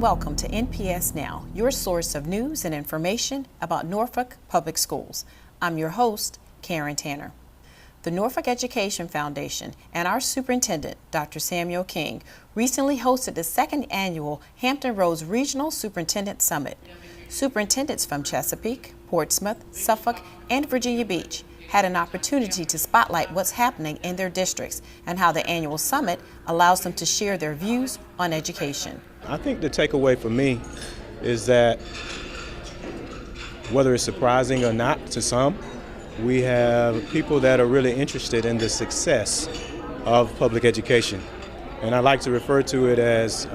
and welcome to NPS Now, your source of news and information about Norfolk Public Schools. I'm your host, Karen Tanner. The Norfolk Education Foundation and our superintendent, Dr. Samuel King, recently hosted the second annual Hampton Roads Regional Superintendent Summit. Superintendents from Chesapeake, Portsmouth, Suffolk, and Virginia Beach had an opportunity to spotlight what's happening in their districts and how the annual summit allows them to share their views on education. I think the takeaway for me is that whether it's surprising or not to some, we have people that are really interested in the success of public education. And I like to refer to it as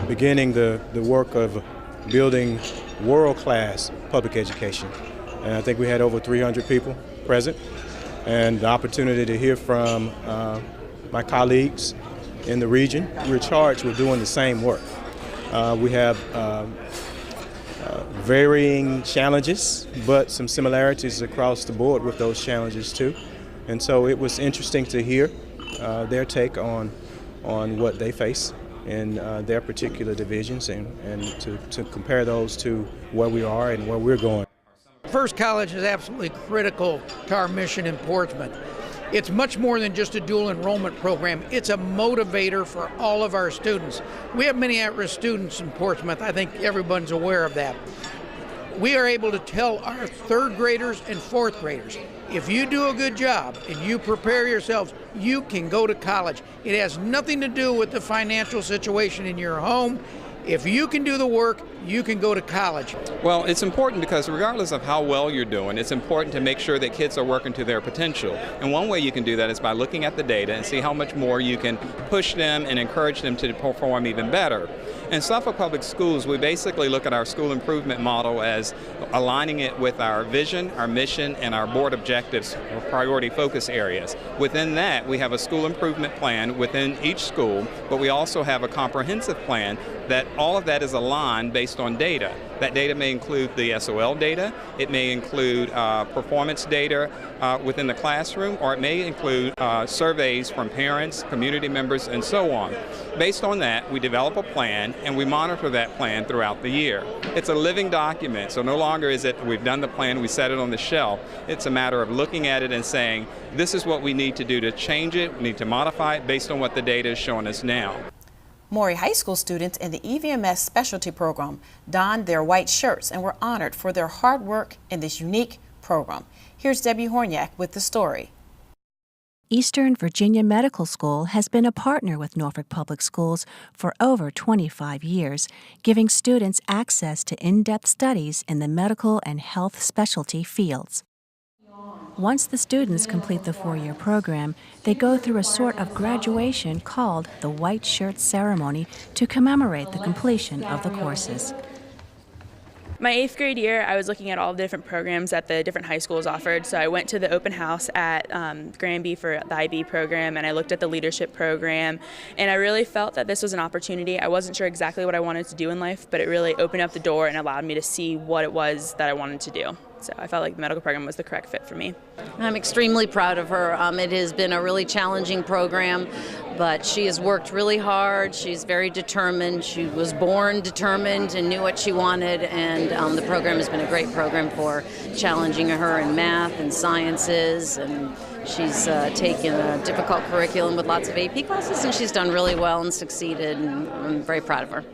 beginning the work of building world-class public education. And I think we had over 300 people present, and the opportunity to hear from my colleagues in the region. We're charged with doing the same work. We have varying challenges, but some similarities across the board with those challenges too. And so it was interesting to hear their take on what they face in their particular divisions and to compare those to where we are and where we're going. First College is absolutely critical to our mission in Portsmouth. It's much more than just a dual enrollment program. It's a motivator for all of our students. We have many at-risk students in Portsmouth. I think everyone's aware of that. We are able to tell our third graders and fourth graders, if you do a good job and you prepare yourselves, you can go to college. It has nothing to do with the financial situation in your home. If you can do the work, you can go to college. Well, it's important because regardless of how well you're doing, it's important to make sure that kids are working to their potential. And one way you can do that is by looking at the data and see how much more you can push them and encourage them to perform even better. In Suffolk Public Schools, we basically look at our school improvement model as aligning it with our vision, our mission, and our board objectives or priority focus areas. Within that, we have a school improvement plan within each school, but we also have a comprehensive plan that all of that is aligned based on data. That data may include the SOL data, it may include performance data within the classroom, or it may include surveys from parents, community members, and so on. Based on that, we develop a plan and we monitor that plan throughout the year. It's a living document, so no longer is it we've done the plan, we set it on the shelf. It's a matter of looking at it and saying, this is what we need to do to change it, we need to modify it based on what the data is showing us now. Maury High School students in the EVMS specialty program donned their white shirts and were honored for their hard work in this unique program. Here's Debbie Horniak with the story. Eastern Virginia Medical School has been a partner with Norfolk Public Schools for over 25 years, giving students access to in-depth studies in the medical and health specialty fields. Once the students complete the 4-year program, they go through a sort of graduation called the White Shirt Ceremony to commemorate the completion of the courses. My 8th grade year, I was looking at all the different programs that the different high schools offered. So I went to the open house at Granby for the IB program, and I looked at the leadership program, and I really felt that this was an opportunity. I wasn't sure exactly what I wanted to do in life, but it really opened up the door and allowed me to see what it was that I wanted to do. So I felt like the medical program was the correct fit for me. I'm extremely proud of her. It has been a really challenging program, but she has worked really hard. She's very determined. She was born determined and knew what she wanted, and the program has been a great program for challenging her in math and sciences, and she's taken a difficult curriculum with lots of AP classes, and she's done really well and succeeded, and I'm very proud of her.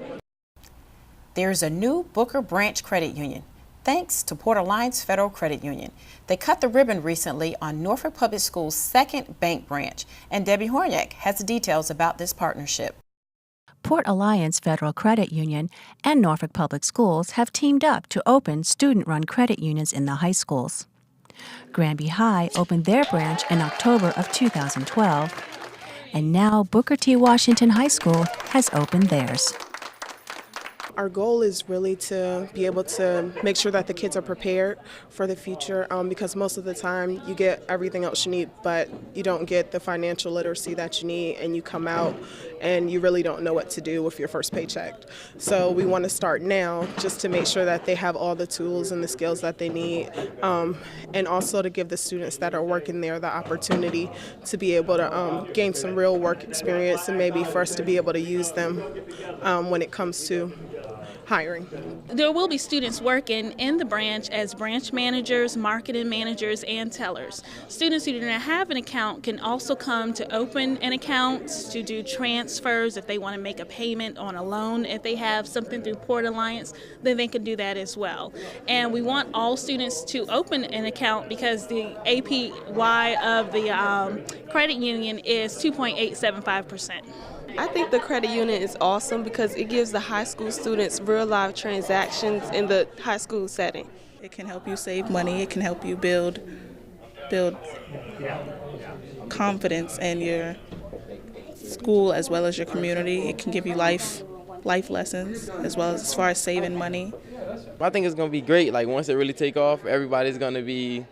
There's a new Booker Branch Credit Union, thanks to Port Alliance Federal Credit Union. They cut the ribbon recently on Norfolk Public Schools' second bank branch, and Debbie Horniak has the details about this partnership. Port Alliance Federal Credit Union and Norfolk Public Schools have teamed up to open student-run credit unions in the high schools. Granby High opened their branch in October of 2012, and now Booker T. Washington High School has opened theirs. Our goal is really to be able to make sure that the kids are prepared for the future, because most of the time you get everything else you need, but you don't get the financial literacy that you need, and you come out and you really don't know what to do with your first paycheck. So we want to start now just to make sure that they have all the tools and the skills that they need, and also to give the students that are working there the opportunity to be able to gain some real work experience, and maybe for us to be able to use them when it comes to hiring. There will be students working in the branch as branch managers, marketing managers, and tellers. Students who do not have an account can also come to open an account, to do transfers if they want to make a payment on a loan. If they have something through Port Alliance, then they can do that as well. And we want all students to open an account because the APY of the credit union is 2.875%. I think the credit union is awesome because it gives the high school students real life transactions in the high school setting. It can help you save money. It can help you build confidence in your school as well as your community. It can give you life lessons as well as far as saving money. I think it's going to be great. Like once it really take off, everybody's going to be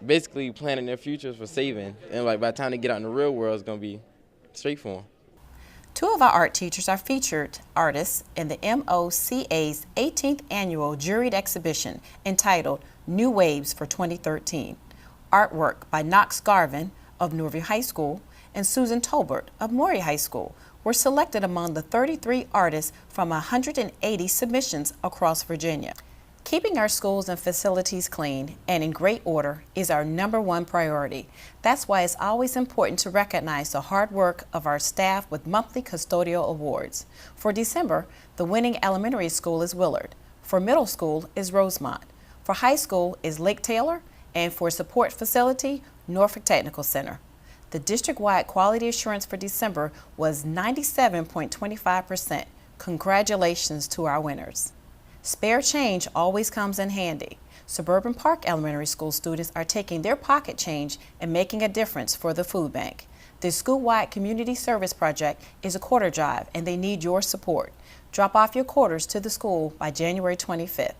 basically planning their futures for saving. And like by the time they get out in the real world, it's going to be straight for them. Two of our art teachers are featured artists in the MOCA's 18th annual juried exhibition entitled New Waves for 2013. Artwork by Knox Garvin of Norview High School and Susan Tolbert of Maury High School were selected among the 33 artists from 180 submissions across Virginia. Keeping our schools and facilities clean and in great order is our #1 priority. That's why it's always important to recognize the hard work of our staff with monthly custodial awards. For December, the winning elementary school is Willard. For middle school is Rosemont. For high school is Lake Taylor. And for support facility, Norfolk Technical Center. The district-wide quality assurance for December was 97.25%. Congratulations to our winners. Spare change always comes in handy. Suburban Park Elementary School students are taking their pocket change and making a difference for the food bank. The school-wide community service project is a quarter drive and they need your support. Drop off your quarters to the school by January 25th.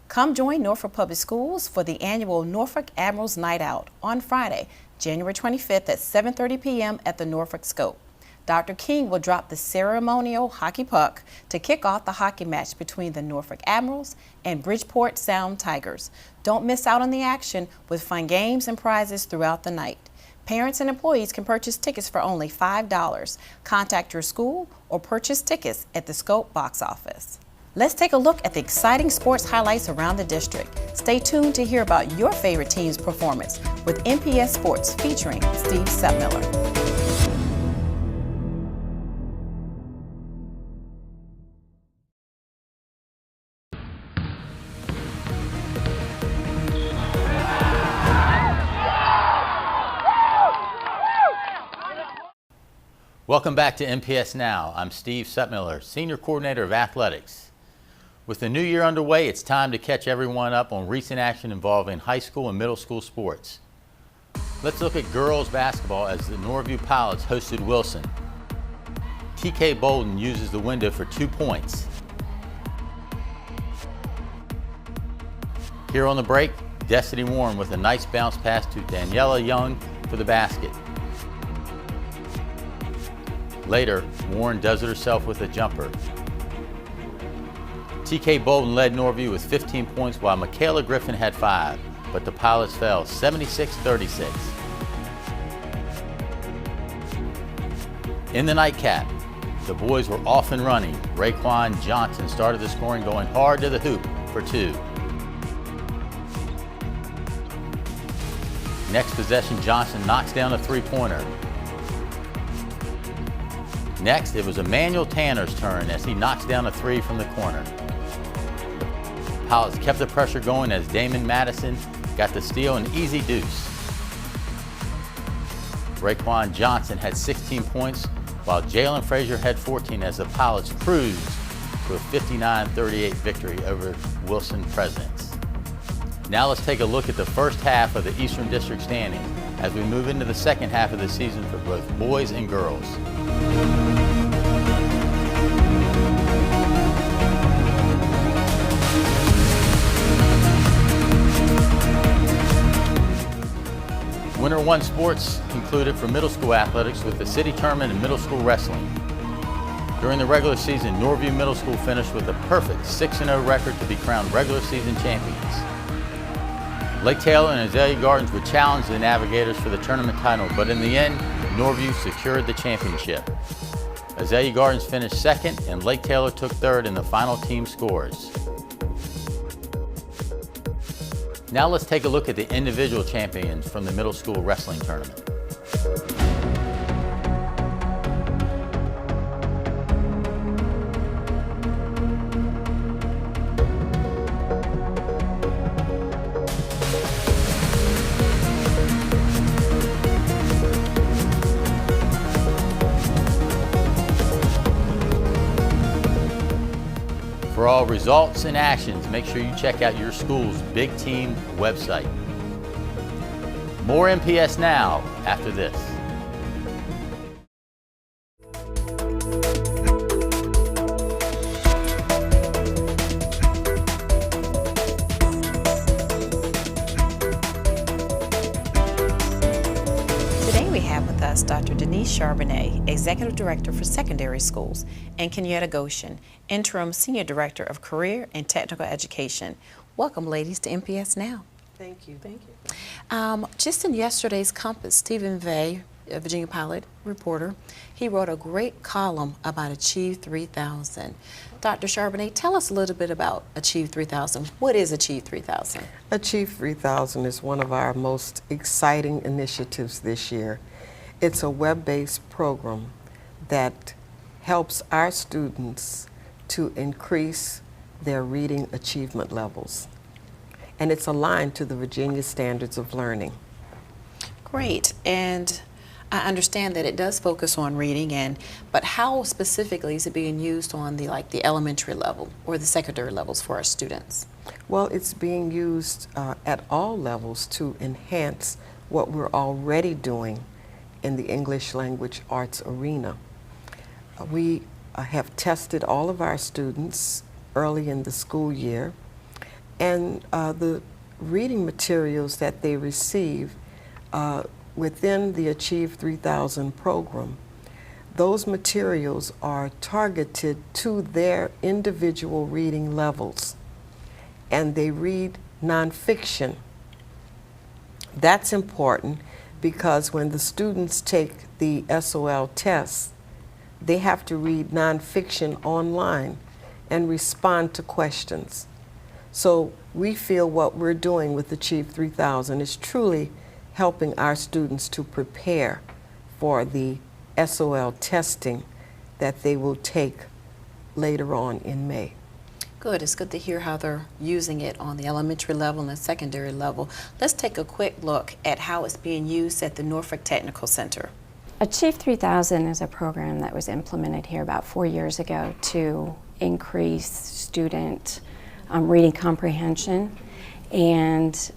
Come join Norfolk Public Schools for the annual Norfolk Admirals Night Out on Friday, January 25th at 7:30 p.m. at the Norfolk Scope. Dr. King will drop the ceremonial hockey puck to kick off the hockey match between the Norfolk Admirals and Bridgeport Sound Tigers. Don't miss out on the action with fun games and prizes throughout the night. Parents and employees can purchase tickets for only $5. Contact your school or purchase tickets at the Scope box office. Let's take a look at the exciting sports highlights around the district. Stay tuned to hear about your favorite team's performance with NPS Sports featuring Steve Settmiller. Welcome back to NPS Now. I'm Steve Settmiller, Senior Coordinator of Athletics. With the new year underway, it's time to catch everyone up on recent action involving high school and middle school sports. Let's look at girls basketball as the Norview Pilots hosted Wilson. TK Bolden uses the window for 2 points. Here on the break, Destiny Warren with a nice bounce pass to Daniela Young for the basket. Later, Warren does it herself with a jumper. TK Bolden led Norview with 15 points while Michaela Griffin had 5, but the Pilots fell 76-36. In the nightcap, the boys were off and running. Raekwon Johnson started the scoring, going hard to the hoop for 2. Next possession, Johnson knocks down a 3-pointer. Next, it was Emmanuel Tanner's turn as he knocks down a 3 from the corner. The Pilots kept the pressure going as Damon Madison got the steal and easy deuce. Raekwon Johnson had 16 points, while Jalen Frazier had 14 as the Pilots cruised to a 59-38 victory over Wilson Presidents. Now let's take a look at the first half of the Eastern District standings as we move into the second half of the season for both boys and girls. Winter One sports concluded for middle school athletics with the city tournament in middle school wrestling. During the regular season, Norview Middle School finished with a perfect 6-0 record to be crowned regular season champions. Lake Taylor and Azalea Gardens would challenge the Navigators for the tournament title, but in the end, Norview secured the championship. Azalea Gardens finished second and Lake Taylor took third in the final team scores. Now let's take a look at the individual champions from the middle school wrestling tournament. For all results and actions, make sure you check out your school's Big Team website. More NPS Now after this. Today we have with us Dr. Denise Charbonnet, Executive Director for Secondary Schools, and Kenyatta Goshen, Interim Senior Director of Career and Technical Education. Welcome, ladies, to NPS Now. Thank you. Thank you. Just in yesterday's Compass, Stephen Vey, a Virginia Pilot reporter, he wrote a great column about Achieve 3000. Dr. Charbonnet, tell us a little bit about Achieve 3000. What is Achieve 3000? Achieve 3000 is one of our most exciting initiatives this year. It's a web-based program that helps our students to increase their reading achievement levels. And it's aligned to the Virginia Standards of Learning. Great. And I understand that it does focus on reading, but how specifically is it being used on the elementary level or the secondary levels for our students? Well, it's being used at all levels to enhance what we're already doing in the English language arts arena. We have tested all of our students early in the school year, and the reading materials that they receive within the Achieve 3000 program, those materials are targeted to their individual reading levels, and they read nonfiction. That's important because when the students take the SOL test, they have to read nonfiction online and respond to questions. So we feel what we're doing with Achieve 3000 is truly helping our students to prepare for the SOL testing that they will take later on in May. Good. It's good to hear how they're using it on the elementary level and the secondary level. Let's take a quick look at how it's being used at the Norfolk Technical Center. Achieve 3000 is a program that was implemented here about 4 years ago to increase student reading comprehension, and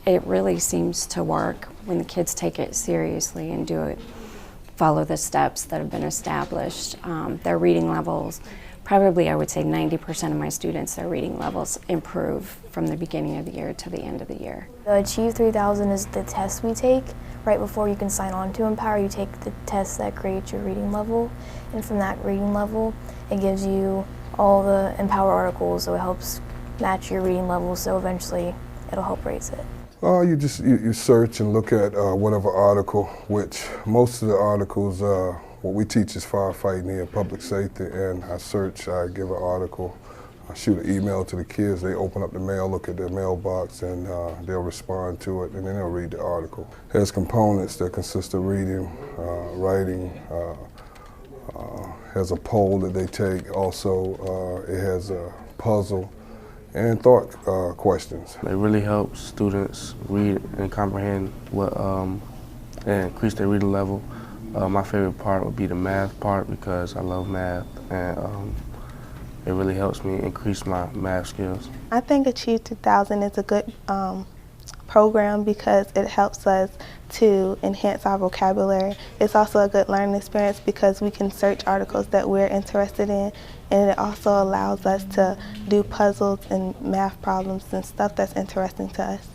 it really seems to work when the kids take it seriously and follow the steps that have been established. Their reading levels, probably I would say 90% of my students, their reading levels improve from the beginning of the year to the end of the year. The Achieve 3000 is the test we take right before you can sign on to Empower. You take the test that grades your reading level, and from that reading level it gives you all the Empower articles, so it helps match your reading level, so eventually it'll help raise it. You search and look at whatever article, which most of the articles, what we teach is firefighting and public safety, and I search, I give an article, I shoot an email to the kids, they open up the mail, look at their mailbox, and they'll respond to it, and then they'll read the article. It has components that consist of reading, writing, has a poll that they take, also it has a puzzle, and thought questions. It really helps students read and comprehend and increase their reading level. My favorite part would be the math part because I love math, and it really helps me increase my math skills. I think Achieve 2000 is a good program because it helps us to enhance our vocabulary. It's also a good learning experience because we can search articles that we're interested in, and it also allows us to do puzzles and math problems and stuff that's interesting to us.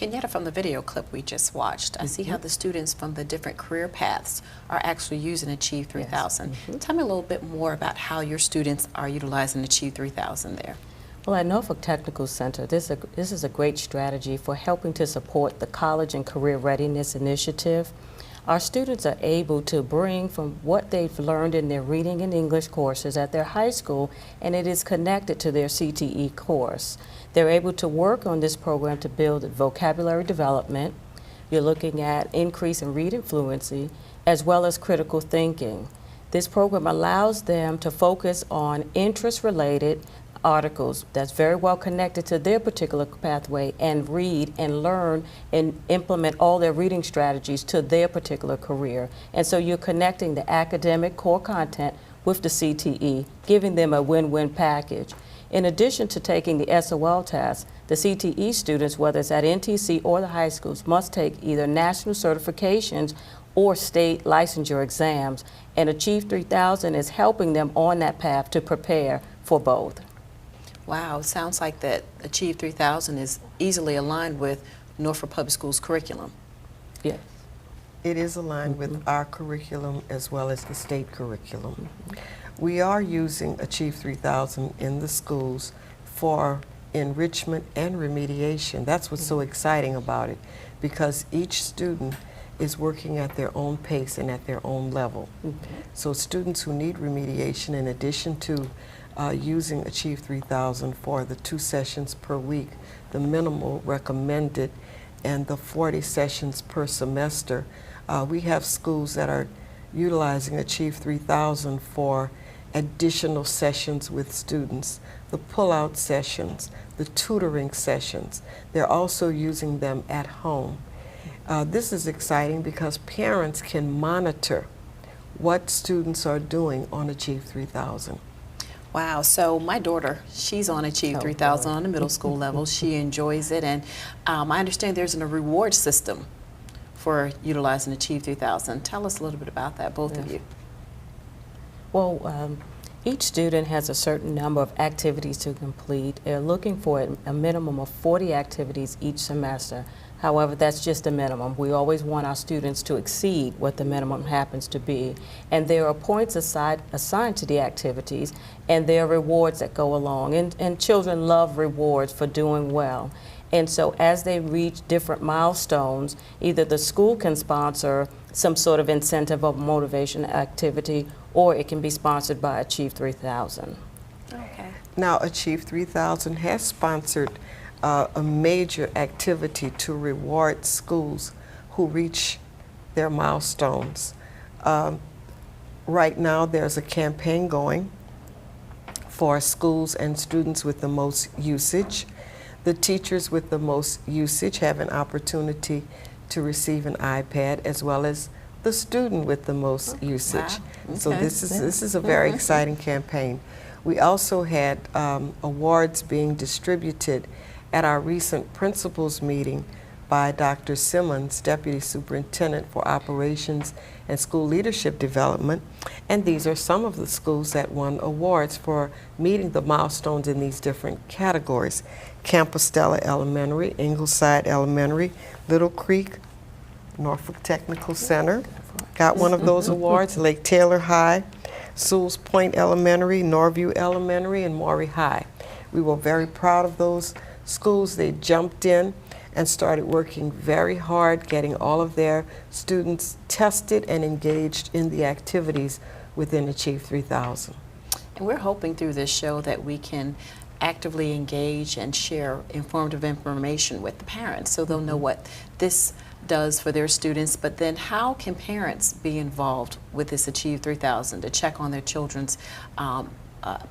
Kenyatta, from the video clip we just watched, I see how the students from the different career paths are actually using Achieve 3000. Tell me a little bit more about how your students are utilizing Achieve 3000 there. Well, at Norfolk Technical Center, this is a great strategy for helping to support the College and Career Readiness Initiative. Our students are able to bring from what they've learned in their reading and English courses at their high school, and it is connected to their CTE course. They're able to work on this program to build vocabulary development. You're looking at increase in reading fluency, as well as critical thinking. This program allows them to focus on interest-related articles that's very well connected to their particular pathway and read and learn and implement all their reading strategies to their particular career. And so you're connecting the academic core content with the CTE, giving them a win-win package. In addition to taking the SOL test, the CTE students, whether it's at NTC or the high schools, must take either national certifications or state licensure exams, and Achieve 3000 is helping them on that path to prepare for both. Wow, it sounds like that Achieve 3000 is easily aligned with Norfolk Public Schools curriculum. Yes. It is aligned with our curriculum as well as the state curriculum. We are using Achieve 3000 in the schools for enrichment and remediation. That's what's so exciting about it, because each student is working at their own pace and at their own level. So students who need remediation, in addition to using Achieve 3000 for the 2 sessions per week, the minimal recommended, and the 40 sessions per semester, we have schools that are utilizing Achieve 3000 for additional sessions with students, the pull-out sessions, the tutoring sessions. They're also using them at home. This is exciting because parents can monitor what students are doing on Achieve 3000. Wow, so my daughter, she's on Achieve 3000 on the middle school level. She enjoys it, and I understand there's a reward system for utilizing Achieve 3000. Tell us a little bit about that, both of you. Well, each student has a certain number of activities to complete. They're looking for a minimum of 40 activities each semester. However, that's just a minimum. We always want our students to exceed what the minimum happens to be. And there are points assigned to the activities, and there are rewards that go along. And children love rewards for doing well. And so as they reach different milestones, either the school can sponsor some sort of incentive or motivation activity, or it can be sponsored by Achieve 3000. Okay. Now, Achieve 3000 has sponsored a major activity to reward schools who reach their milestones. Right now, there's a campaign going for schools and students with the most usage. The teachers with the most usage have an opportunity to receive an iPad, as well as the student with the most usage. Wow. So Okay. this is a very exciting campaign. We also had awards being distributed at our recent principals meeting by Dr. Simmons, Deputy Superintendent for Operations and School Leadership Development. And these are some of the schools that won awards for meeting the milestones in these different categories. Compostela Elementary, Ingleside Elementary, Little Creek, Norfolk Technical Center got one of those awards, Lake Taylor High, Sewell's Point Elementary, Norview Elementary, and Maury High. We were very proud of those schools. They jumped in and started working very hard, getting all of their students tested and engaged in the activities within Achieve 3000. And we're hoping through this show that we can actively engage and share informative information with the parents so they'll know what this does for their students. But then how can parents be involved with this Achieve 3000 to check on their children's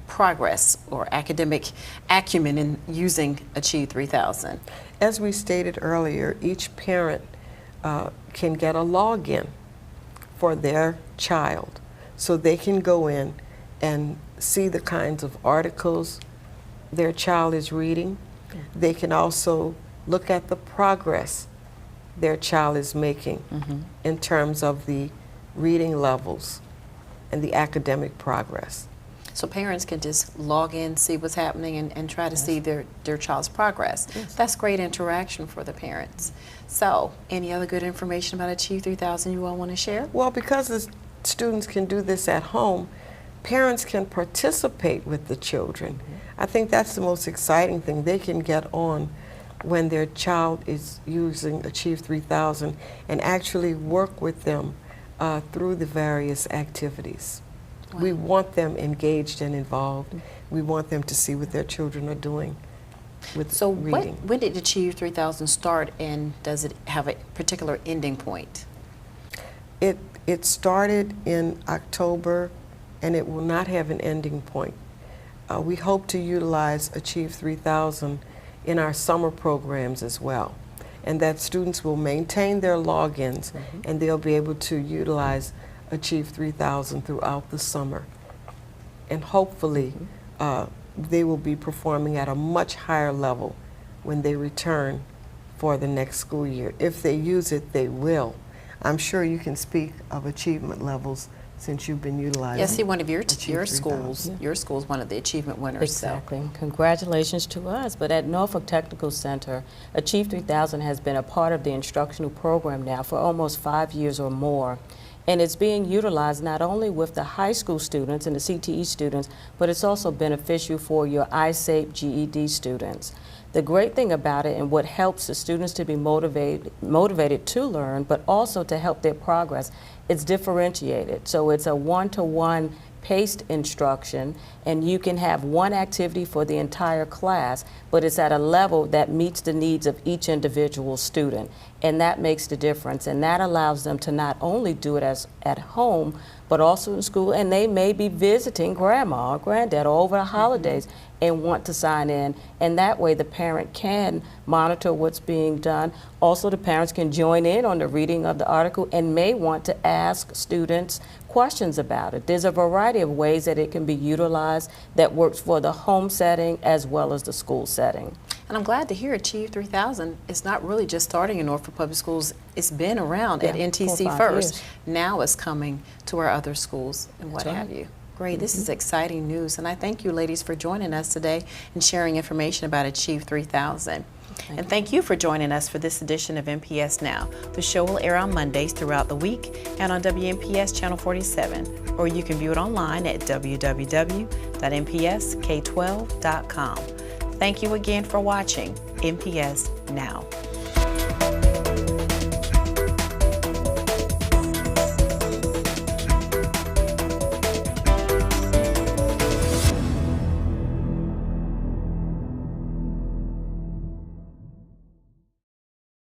progress or academic acumen in using Achieve 3000? As we stated earlier, each parent can get a login for their child, so they can go in and see the kinds of articles their child is reading. They can also look at the progress their child is making in terms of the reading levels and the academic progress. So parents can just log in, see what's happening, and try to see their child's progress. Yes. That's great interaction for the parents. So, any other good information about Achieve 3000 you all want to share? Well, because the students can do this at home, parents can participate with the children. I think that's the most exciting thing. They can get on when their child is using Achieve 3000 and actually work with them through the various activities. Wow. We want them engaged and involved. We want them to see what their children are doing with So reading. when did Achieve 3000 start, and does it have a particular ending point? It started in October, and it will not have an ending point. We hope to utilize Achieve 3000 in our summer programs as well, and that students will maintain their logins and they'll be able to utilize Achieve 3000 throughout the summer. And hopefully they will be performing at a much higher level when they return for the next school year. If they use it, they will. I'm sure you can speak of achievement levels since you've been utilizing. Yeah, see, one of your schools. your school's one of the achievement winners. Exactly. Congratulations to us. But at Norfolk Technical Center, Achieve 3000 has been a part of the instructional program now for almost 5 years or more. And it's being utilized not only with the high school students and the CTE students, but it's also beneficial for your ISAPE GED students. The great thing about it, and what helps the students to be motivated to learn, but also to help their progress, it's differentiated. So it's a one-to-one paced instruction, and you can have one activity for the entire class, but it's at a level that meets the needs of each individual student. And that makes the difference, and that allows them to not only do it as at home, but also in school, and they may be visiting grandma or granddad over the holidays and want to sign in, and that way the parent can monitor what's being done. Also, the parents can join in on the reading of the article and may want to ask students questions about it. There's a variety of ways that it can be utilized that works for the home setting as well as the school setting. And I'm glad to hear Achieve 3000 is not really just starting in Norfolk Public Schools. It's been around at NTC 4 or 5 first. years. Now it's coming to our other schools and what That's have right. you. Great, this is exciting news, and I thank you ladies for joining us today and sharing information about Achieve 3000. And thank you for joining us for this edition of NPS Now. The show will air on Mondays throughout the week and on WNPS Channel 47, or you can view it online at www.npsk12.com. Thank you again for watching NPS Now.